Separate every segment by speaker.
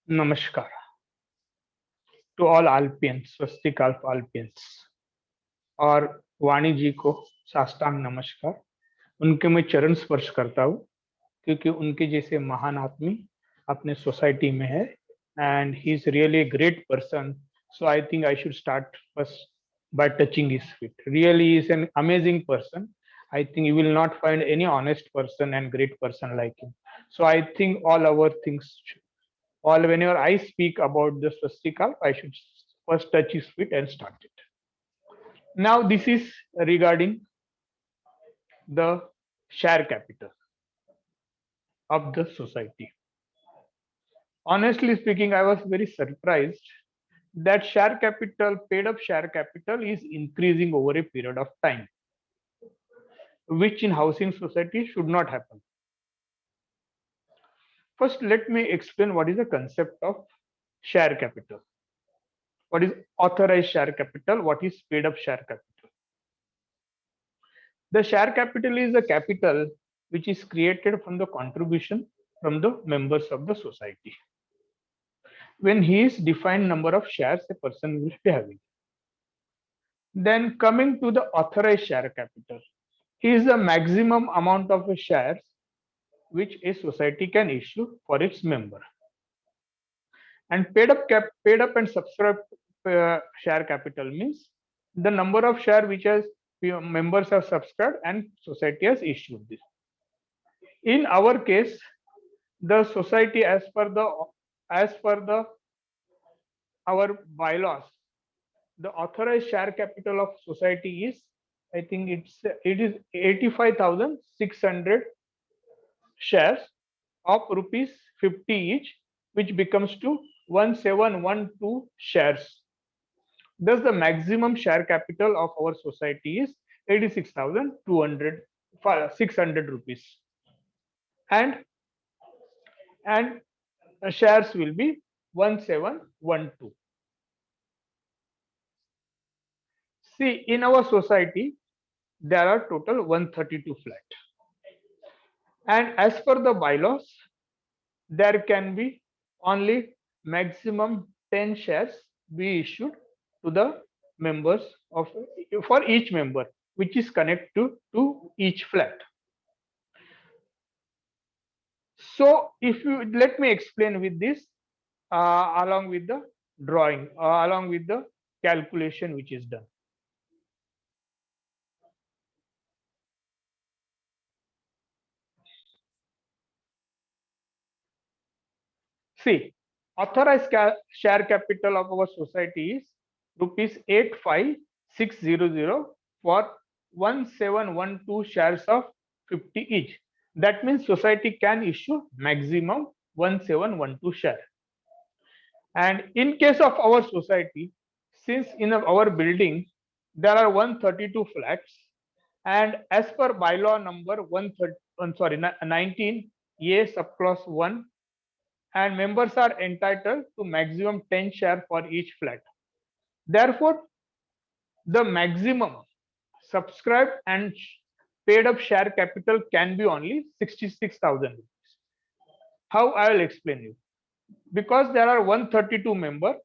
Speaker 1: नमस्कार to all अल्पियंस, स्वस्तिक अल्पियंस और वाणी जी को साष्टांग नमस्कार। उनके मैं चरण स्पर्श करता हूँ क्योंकि उनके जैसे महान आदमी अपने सोसाइटी में है and he is really a great person. So I think I should start first by touching his feet. Really he is an amazing person. I think you will not find any honest person and great person like him. So I think all our things, all whenever I speak about the swastika, I should first touch his feet and start it. Now this is regarding the share capital of the society. Honestly speaking, I was very surprised that share capital, paid up share capital is increasing over a period of time, which in housing society should not happen. First, let me explain what is the concept of share capital. What is authorized share capital? What is paid up share capital? The share capital is the capital which is created from the contribution from the members of the society. When he is defined number of shares a person will be having. Then coming to the authorized share capital, is the maximum amount of shares which a society can issue for its member. And paid up and subscribed share capital means the number of share which has members have subscribed and society has issued this. In our case, the society as per the our bylaws, the authorized share capital of society is, I think it is 85,600 shares of rupees 50 each, which becomes to 1712 shares. Thus the maximum share capital of our society is 86,200 600 rupees, and and shares will be 1712. See, in our society, there are total 132 flats. And as per the bylaws, there can be only maximum 10 shares be issued to the members of for each member, which is connected to each flat. So if you let me explain with this along with the drawing, along with the calculation which is done. See, authorized share capital of our society is rupees 85,600 for 1712 shares of 50 each. That means society can issue maximum 1712 share. And in case of our society, since in our building there are 132 flats, and as per bylaw number 19 A subclause 1, and members are entitled to maximum 10 share for each flat. Therefore, the maximum subscribed and paid up share capital can be only 66,000 rupees. How I will explain you. Because there are 132 members,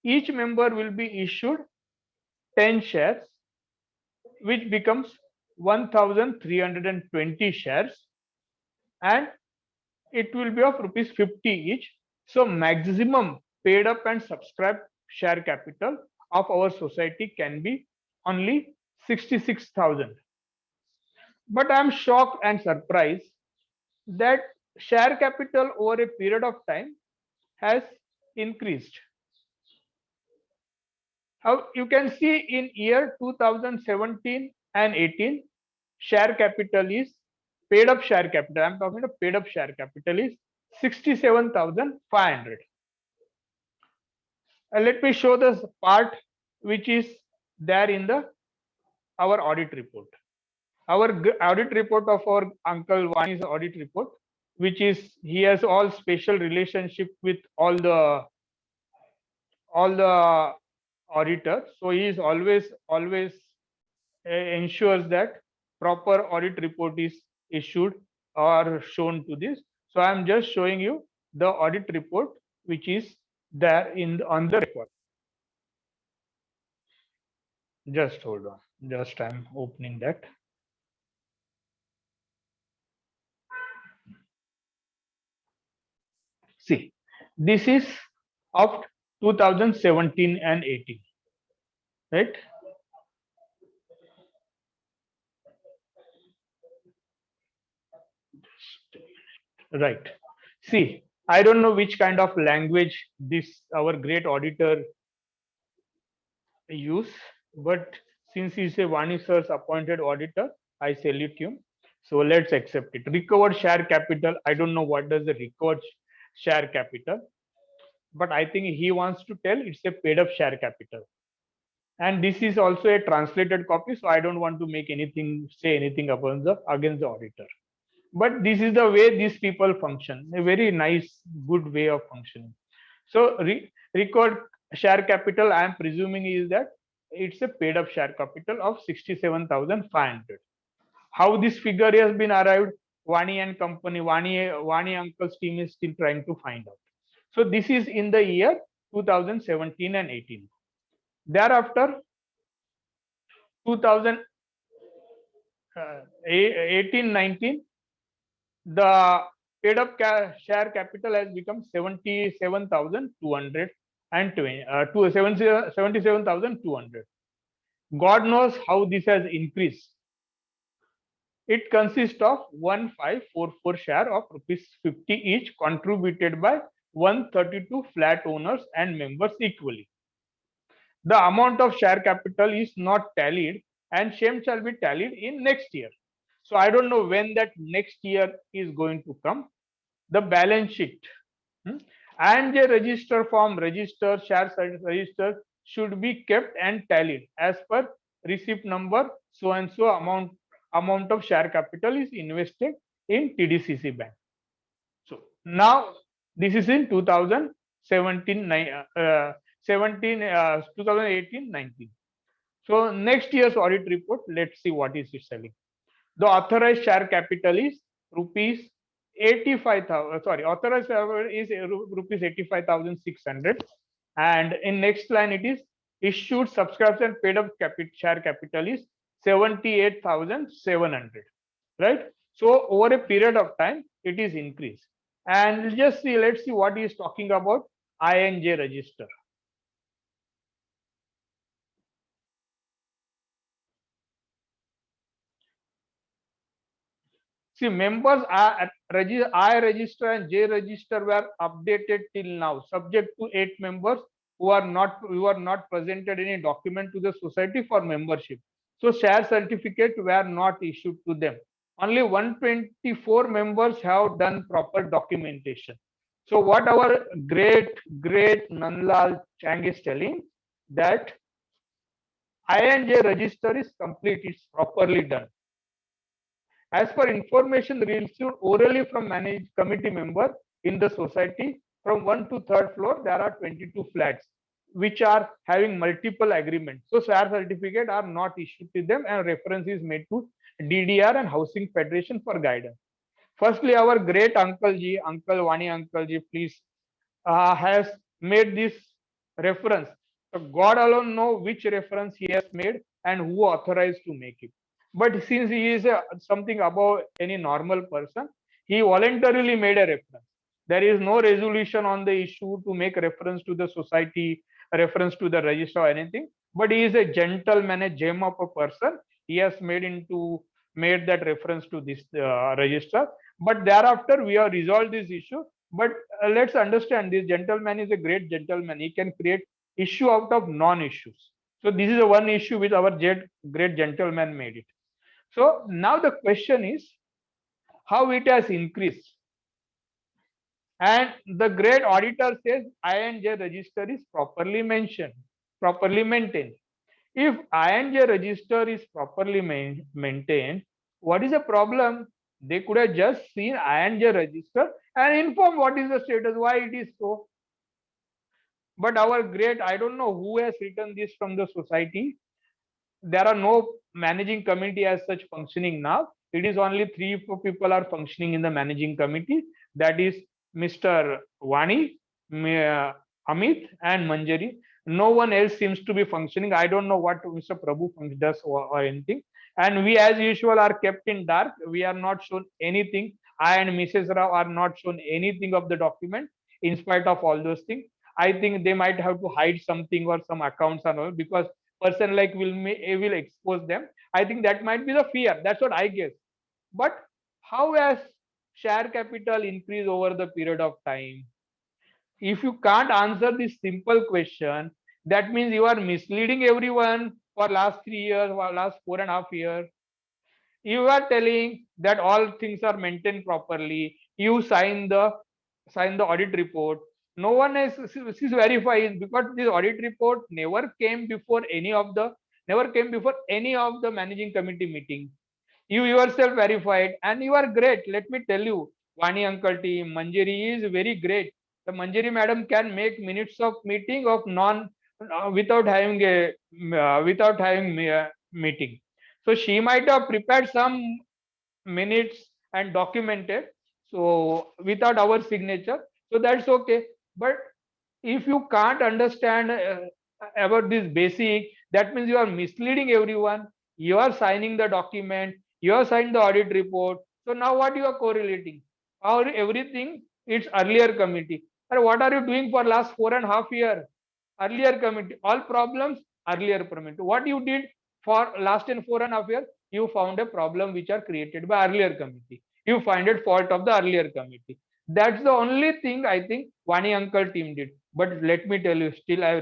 Speaker 1: each member will be issued 10 shares, which becomes 1,320 shares, and it will be of rupees 50 each. So maximum paid up and subscribed share capital of our society can be only 66,000. But I am shocked and surprised that share capital over a period of time has increased. How you can see in year 2017 and 18, share capital is paid up share capital. I am talking about paid up share capital is 67,500. Let me show this part which is there in the our audit report. Our audit report of our uncle Vani's audit report, which is he has all special relationship with all the auditors. So he is always ensures that proper audit report is issued or shown to this. So I am just showing you the audit report which is there on the record. Just hold on. Just I'm opening that. See, this is of 2017 and 18, right? Right. See, I don't know which kind of language this our great auditor use, but since he's a Vani sir's appointed auditor, I salute him. So let's accept it. Recovered share capital. I don't know what does the recovered share capital, but I think he wants to tell it's a paid up share capital. And this is also a translated copy, so I don't want to make anything, say anything against the auditor. But this is the way these people function. A very nice, good way of functioning. So record share capital, I am presuming is that it's a paid up share capital of 67,500. How this figure has been arrived, Vani and company, Vani uncle's team is still trying to find out. So this is in the year 2017 and 18. Thereafter, 2018-19, the paid up share capital has become 77,200 and 77,200. God knows how this has increased. It consists of 1544 share of rupees 50 each, contributed by 132 flat owners and members equally. The amount of share capital is not tallied, and same shall be tallied in next year. So I don't know when that next year is going to come. The balance sheet and a register form, register, share register should be kept and tallied as per receipt number, so and so amount of share capital is invested in TDCC Bank. So now this is in 2017, 2018-19. So next year's audit report, let's see what is it selling. The authorized share capital is rupees 85,000. Sorry, authorized share is rupees 85,600, and in next line it is issued, subscription, paid up share capital is 78,700. Right. So over a period of time, it is increased. And just see, let's see what he is talking about. INJ register. See, members I register and J register were updated till now, subject to 8 members who are not presented any document to the society for membership. So share certificate were not issued to them. Only 124 members have done proper documentation. So what our great Nandlal Chang is telling, that INJ register is complete, it's properly done. As per information received orally from managed committee member in the society, from 1 to 3rd floor, there are 22 flats which are having multiple agreements. So share certificate are not issued to them, and reference is made to DDR and Housing Federation for guidance. Firstly, our great Uncle Ji, Uncle Vani Uncle Ji, please, has made this reference. So God alone know which reference he has made and who authorized to make it. But since he is something above any normal person, he voluntarily made a reference. There is no resolution on the issue to make reference to the society, reference to the register or anything. But he is a gentleman, a gem of a person. He has made that reference to this register. But thereafter, we have resolved this issue. But let's understand, this gentleman is a great gentleman. He can create issue out of non-issues. So this is a one issue which our great gentleman made it. So now the question is how it has increased. And the great auditor says INJ register is properly mentioned, properly maintained. If INJ register is properly maintained, what is the problem? They could have just seen INJ register and informed what is the status, why it is so. But our great, I don't know who has written this from the society. There are no managing committee as such functioning now. It is only 3-4 people are functioning in the managing committee. That is Mr. Vani, Amit and Manjari. No one else seems to be functioning. I don't know what Mr. Prabhu does or anything. And we, as usual, are kept in dark. We are not shown anything. I and Mrs. Rao are not shown anything of the document. In spite of all those things, I think they might have to hide something or some accounts and all, because person like will expose them. I think that might be the fear. That's what I guess. But how has share capital increased over the period of time? If you can't answer this simple question, that means you are misleading everyone for last 3 years or last 4.5 years. You are telling that all things are maintained properly. You sign the audit report. No one is verified, because this audit report never came before any of the managing committee meeting. You yourself verified, and you are great. Let me tell you, Vani uncle team, Manjari is very great. The Manjari madam can make minutes of meeting of non without having meeting. So she might have prepared some minutes and documented, so without our signature, so that's okay. But if you can't understand about this basic, that means you are misleading everyone. You are signing the document, you are signing the audit report. So now what you are correlating? Or everything it's earlier committee. And what are you doing for last 4.5 years? Earlier committee, all problems earlier committee. What you did for last in 4.5 years? You found a problem which are created by earlier committee. You find it fault of the earlier committee. That's the only thing I think Vani uncle team did. But let me tell you, still I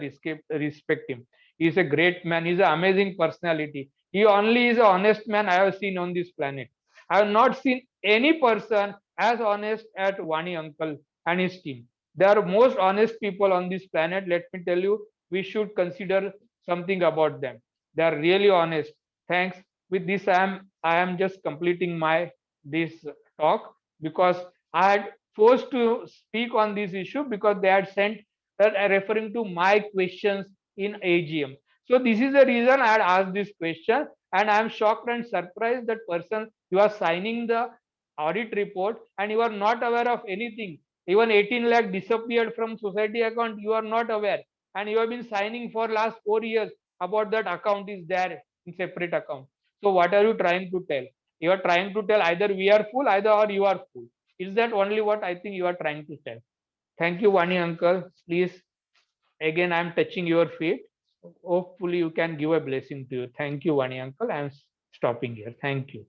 Speaker 1: respect him. He's a great man. He's an amazing personality. He only is an honest man I have seen on this planet. I have not seen any person as honest as Vani uncle and his team. They are most honest people on this planet. Let me tell you, we should consider something about them. They are really honest. Thanks. With this, I am just completing my this talk, because I had forced to speak on this issue because they had sent that referring to my questions in AGM. So this is the reason I had asked this question, and I am shocked and surprised that person you are signing the audit report and you are not aware of anything. Even 18 lakh disappeared from society account. You are not aware, and you have been signing for last 4 years about that account is there in separate account. So what are you trying to tell? You are trying to tell either we are full, either or you are full. Is that only what I think you are trying to tell? Thank you, Vani uncle. Please, again, I am touching your feet. Hopefully, you can give a blessing to you. Thank you, Vani uncle. I am stopping here. Thank you.